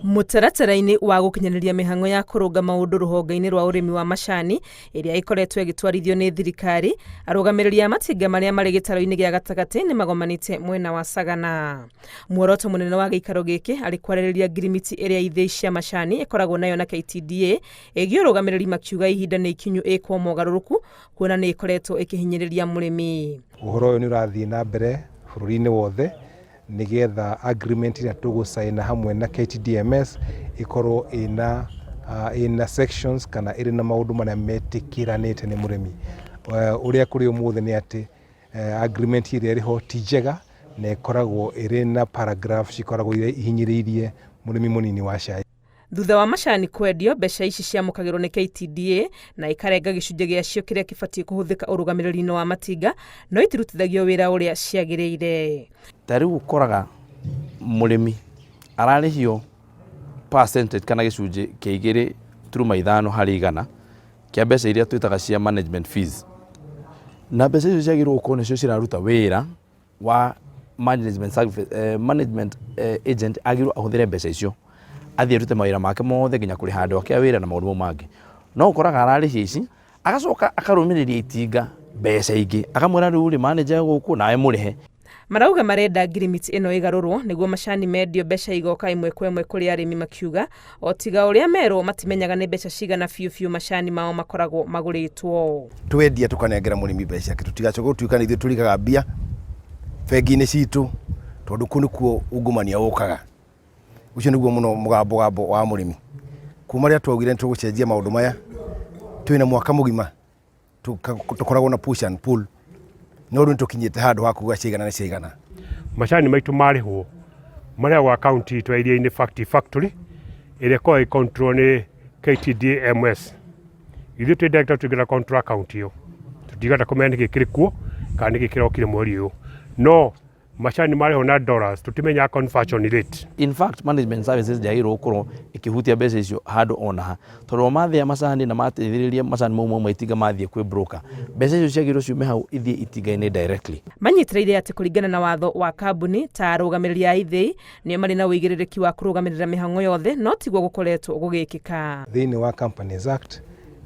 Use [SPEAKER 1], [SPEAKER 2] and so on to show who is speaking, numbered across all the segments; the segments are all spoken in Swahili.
[SPEAKER 1] Mũtaratara-inĩ wa gũkinyanĩria mĩhang'o ya kũrũnga maũndũ rũhonge-inĩ rwa ũrĩmi wa macani ĩrĩa ĩkoretwo ĩgĩtwarithio nĩ thirikari, arũgamĩrĩri a matinga marĩa marĩ gĩtaro-inĩ gĩa gatagatĩ nĩ magomanĩte mwena wa Sagana. Muoroto mũnene wa gĩikaro gĩkĩ arĩ kwarĩrĩria ngirimiti ĩrĩa ithĩi cia macani ĩkoragwo nayo na KTDA ĩgiĩ ũrũgamĩrĩri makiuga ihinda nĩ ikinyu ĩkwo mogarũrũku kuona nĩ ĩkoretwo ĩkĩhinyĩrĩria mũrĩmi.
[SPEAKER 2] Ũhoro ũyũ nĩ ũrathiĩ na mbere bũrũri-inĩ wothe nigetha agreement ĩrĩa tũgũcaina hamwe na KTDMS ikorwo ina sections kana ĩrĩ na maũndũ marĩa metĩkĩranĩte nĩ mũrĩmi. Ũrĩa kũrĩ ũmũthĩ nĩ atĩ agreement ĩrĩa ĩrĩho ti njega na ĩkoragwo ĩrĩ na paragraphs ikoragwo ihinyĩrĩirie mũrĩmi mũnini wa cai.
[SPEAKER 1] Thutha wa macani kwendio, mbeca ici ciamũkagĩrwo nĩ KTDA na ikarenga gĩcunjĩ gĩacio kĩrĩa kĩbatiĩ kũhũthĩka ũrũgamĩrĩri-inĩ wa matinga no itirutithagio wĩra ũrĩa ciagĩrĩire.
[SPEAKER 3] Tarĩu ũkoraga mũrĩmi ararĩhio percentage kana gĩcunjĩ kĩa 2.5 harĩ igana kĩa mbeca iria twĩtaga cia management fees, na mbeca icio ciagĩrĩirwo gũkorwo nĩcio ciraruta wĩra wa management agent agĩrĩirwo ahũthĩre mbeca icio athiĩ arute mawĩra make mothe nginya kũrĩha andũ ake a wĩra na maũndũ mangĩ. No ũkoraga ararĩhia ici agacoka akarũmĩrĩria itinga mbeca ingĩ akamwĩra rĩu rĩ manager gũkũ nawe mũrĩhe.
[SPEAKER 1] Marauga marenda ngirimiti ĩno ĩgarũrwo nĩguo macani mendio mbeca igoka ĩmwe kwa ĩmwe kũrĩ arĩmi makiuga o tiga ũrĩa merwo matimenyaga nĩ mbeca cigana biũ macani mao makoragwo magũrĩtwo.
[SPEAKER 4] Twendia tũkanengera mũrĩmi mbeca ciake tũtigacoka gũtuĩka nĩ ithuĩ tũrigaga mbia bengi-inĩ citũ tondũ kũu nĩkuo ungumania ũkaga. Ucio nĩguo mũno mũgambo wa mũrĩmi. Kuma rĩrĩa twaugire nĩ tũgũcenjia maũndũ maya twĩna mwaka mũgima tũkoragwo na push and pull no rĩu tũkinyĩte handũ ha kuuga cigana na cigana.
[SPEAKER 5] Macani maitũ marĩhwo marĩa gwa county itũ iria-inĩ factory ĩrĩa ĩkoragwo control nĩ KTDMS. Ithuĩ twĩ director tũingĩra control account ĩyo tũtigata kũmenya nĩkĩ kĩrĩ kuo kana nĩkĩ kĩrokire mweri ũyũ. No macani marĩho na dollars tũtimenya conversion rate.
[SPEAKER 3] In fact, management services njagĩrĩirwo gũkorwo ĩkĩhutia mbeca icio handũ ona ha tondũ mathĩa macani na mateithĩrĩria macani mau maitinga mathiĩ kwĩ broker, mbeca icio ciagĩrĩirwo ciume hau ithiĩ itinga-inĩ directly.
[SPEAKER 1] Manyitĩrĩire atĩ kũringana na watho wa kambuni ta arũgamĩrĩri a ithĩi nĩo marĩ na ũigĩrĩrĩki wa kũrũgamĩrĩra mĩhang'o yothe no tiguo gũkoretwo gũgĩkĩka.
[SPEAKER 2] Thĩinĩ wa Companies Act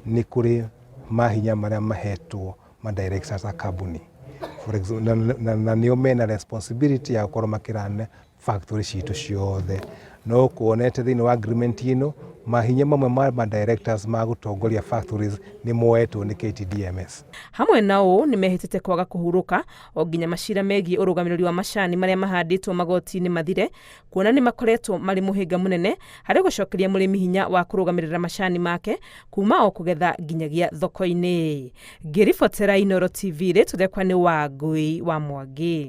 [SPEAKER 2] nĩ kũrĩ mahinya marĩa mahetwo ma directors a kambuni. For example, na nĩo mena responsibility ya gũkorwo makĩrana factory citũ ciothe. No kuonete thĩinĩ wa agreement ĩno mahinya mamwe ma directors ma gũtongoria factories nĩ moetwo nĩ KTDMS.
[SPEAKER 1] Hamwe na ũũ nĩ mehĩtĩte kwaga kũhurũka o nginya macira megiĩ ũrũgamĩrĩri wa macani marĩa mahandĩtwo magoti-inĩ mathire kuona nĩ makoretwo marĩ mũhĩnga mũnene harĩ gũcokeria mũrĩmi hinya wa kũrũgamĩrĩra macani make kuma o kũgetha nginyagia thoko-inĩ. Ngĩribotera Inooro TV tũthekwa nĩ Wangui wa Mwangi.